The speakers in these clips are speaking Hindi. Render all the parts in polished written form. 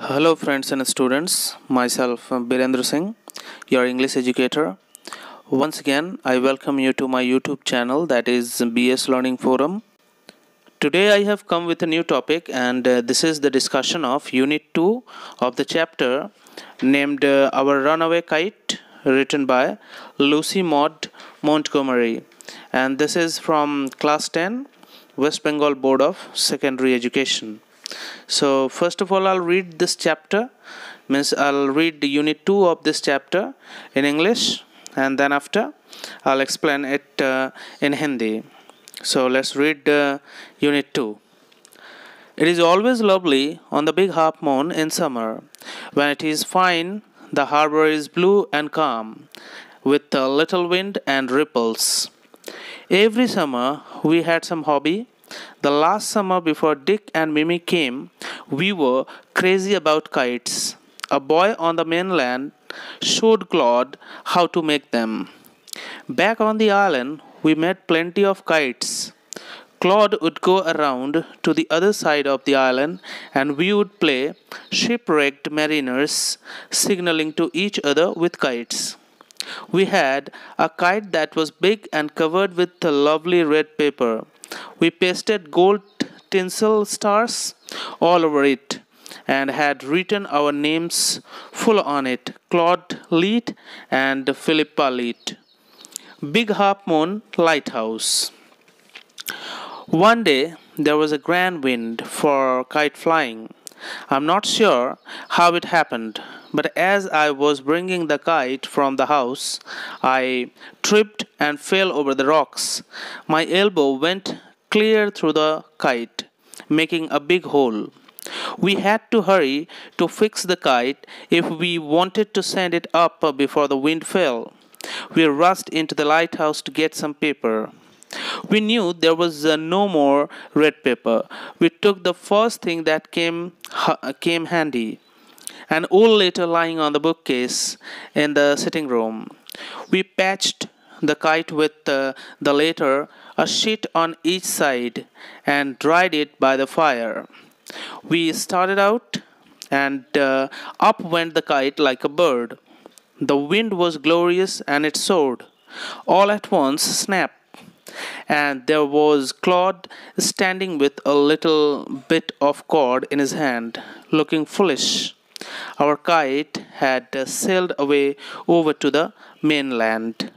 Hello, friends and students. Myself, Birendra Singh, your English educator. Once again, I welcome you to my YouTube channel, that is BS Learning Forum. Today, I have come with a new topic, and this is the discussion of Unit 2 of the chapter named Our Runaway Kite, written by Lucy Maud Montgomery. And this is from Class 10, West Bengal Board of Secondary Education. So first of all, I'll read this chapter, means I'll read the unit 2 of this chapter in English, and then after I'll explain it in Hindi. So let's read unit 2. It is always lovely on the big half moon in summer. When it is fine, the harbor is blue and calm, with a little wind and ripples. Every summer we had some hobby. The last summer before Dick and Mimi came, we were crazy about kites. A boy on the mainland showed Claude how to make them. Back on the island, we made plenty of kites. Claude would go around to the other side of the island and we would play shipwrecked mariners, signaling to each other with kites. We had a kite that was big and covered with a lovely red paper. We pasted gold tinsel stars all over it and had written our names full on it, Claude Leet and Philippa Leet. Big Half Moon Lighthouse. One day there was a grand wind for kite flying. I'm not sure how it happened, but as I was bringing the kite from the house, I tripped and fell over the rocks. My elbow went clear through the kite, making a big hole. We had to hurry to fix the kite if we wanted to send it up before the wind fell. We rushed into the lighthouse to get some paper. We knew there was no more red paper. We took the first thing that came handy, an old letter lying on the bookcase in the sitting room. We patched the kite with the letter, a sheet on each side, and dried it by the fire. We started out, and up went the kite like a bird. The wind was glorious and it soared. All at once, snap! And there was Claude standing with a little bit of cord in his hand, looking foolish. Our kite had sailed away over to the mainland.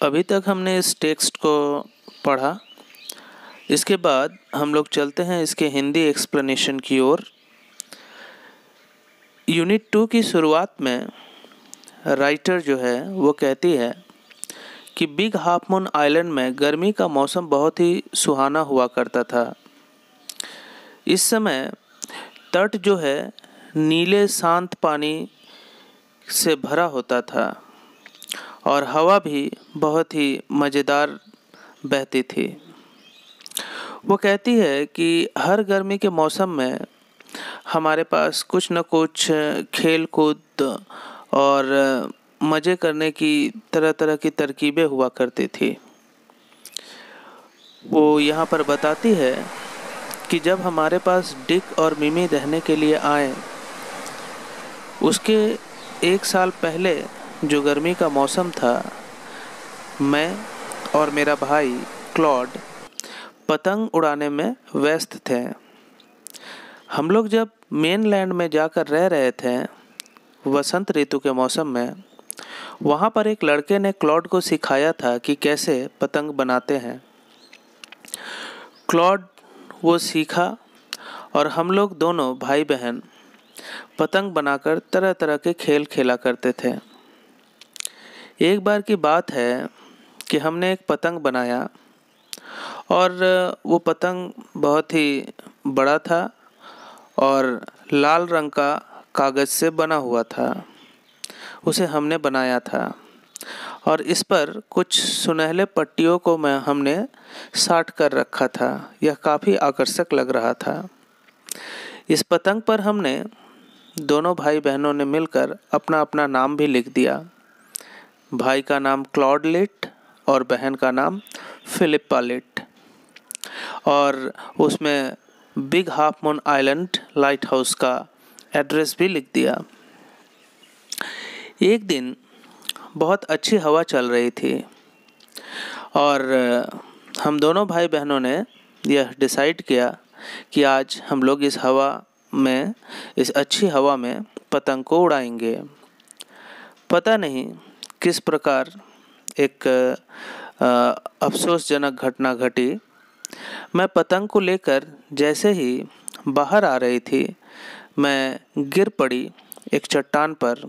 अभी तक हमने इस टेक्स्ट को पढ़ा. इसके बाद हम लोग चलते हैं इसके हिंदी एक्सप्लेनेशन की ओर. यूनिट 2 की शुरुआत में राइटर जो है वो कहती है कि बिग हाफ मून आइलैंड में गर्मी का मौसम बहुत ही सुहाना हुआ करता था. इस समय तट जो है नीले शांत पानी से भरा होता था और हवा भी बहुत ही मज़ेदार बहती थी. वो कहती है कि हर गर्मी के मौसम में हमारे पास कुछ न कुछ खेल कूद और मज़े करने की तरह तरह की तरकीबें हुआ करती थी. वो यहाँ पर बताती है कि जब हमारे पास डिक और मिमी रहने के लिए आए, उसके एक साल पहले जो गर्मी का मौसम था, मैं और मेरा भाई क्लॉड पतंग उड़ाने में व्यस्त थे. हम लोग जब मेनलैंड में जाकर रह रहे थे वसंत ऋतु के मौसम में, वहाँ पर एक लड़के ने क्लॉड को सिखाया था कि कैसे पतंग बनाते हैं. क्लॉड वो सीखा और हम लोग दोनों भाई बहन पतंग बनाकर तरह तरह के खेल खेला करते थे. एक बार की बात है कि हमने एक पतंग बनाया और वो पतंग बहुत ही बड़ा था और लाल रंग का कागज़ से बना हुआ था. उसे हमने बनाया था और इस पर कुछ सुनहले पट्टियों को हमने साट कर रखा था. यह काफ़ी आकर्षक लग रहा था. इस पतंग पर हमने दोनों भाई बहनों ने मिलकर अपना अपना नाम भी लिख दिया. भाई का नाम क्लॉड लीट और बहन का नाम फिलिप्पा लीट. और उसमें big half moon island light house का एड्रेस भी लिख दिया। एक दिन बहुत अच्छी हवा चल रही थी और हम दोनों भाई बहनों ने यह डिसाइड किया कि आज हम लोग इस अच्छी हवा में पतंग को उड़ाएंगे। पता नहीं किस प्रकार एक अफसोसजनक घटना घटी। मैं पतंग को लेकर जैसे ही बाहर आ रही थी, मैं गिर पड़ी एक चट्टान पर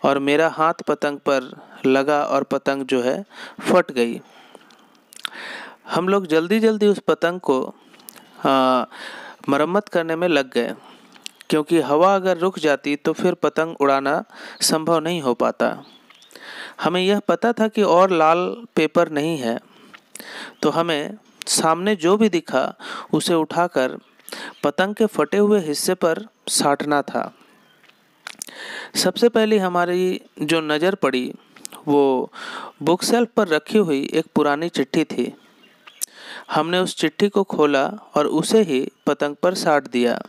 और मेरा हाथ पतंग पर लगा और पतंग जो है फट गई। हम लोग जल्दी जल्दी उस पतंग को मरम्मत करने में लग गए, क्योंकि हवा अगर रुक जाती तो फिर पतंग उड़ाना संभव नहीं हो पाता। हमें यह पता था कि और लाल पेपर नहीं है, तो हमें सामने जो भी दिखा उसे उठाकर पतंग के फटे हुए हिस्से पर साटना था। सबसे पहले हमारी जो नज़र पड़ी वो बुक शेल्फ पर रखी हुई एक पुरानी चिट्ठी थी। हमने उस चिट्ठी को खोला और उसे ही पतंग पर साट दिया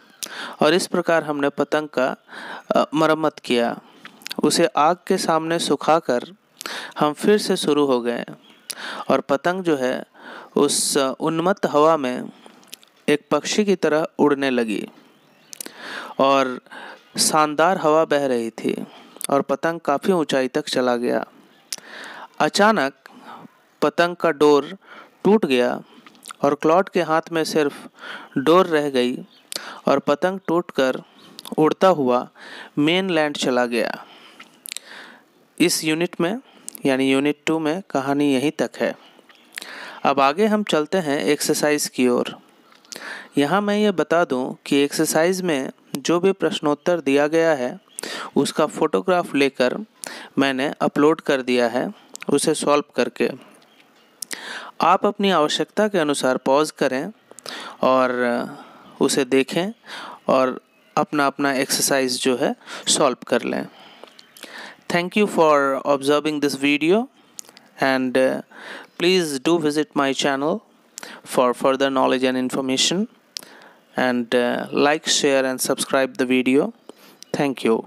और इस प्रकार हमने पतंग का मरम्मत किया। उसे आग के सामने सुखाकर हम फिर से शुरू हो गए और पतंग जो है उस उन्मत्त हवा में एक पक्षी की तरह उड़ने लगी और शानदार हवा बह रही थी और पतंग काफ़ी ऊंचाई तक चला गया। अचानक पतंग का डोर टूट गया और क्लॉड के हाथ में सिर्फ डोर रह गई और पतंग टूटकर उड़ता हुआ मेनलैंड चला गया। इस यूनिट में यानी यूनिट 2 में कहानी यहीं तक है। अब आगे हम चलते हैं एक्सरसाइज की ओर। यहाँ मैं ये बता दूँ कि एक्सरसाइज में जो भी प्रश्नोत्तर दिया गया है उसका फ़ोटोग्राफ लेकर मैंने अपलोड कर दिया है उसे सॉल्व करके। आप अपनी आवश्यकता के अनुसार पॉज करें और उसे देखें और अपना अपना एक्सरसाइज जो है सॉल्व कर लें। Thank you for observing this video and please do visit my channel for further knowledge and information and like, share and subscribe the video. Thank you.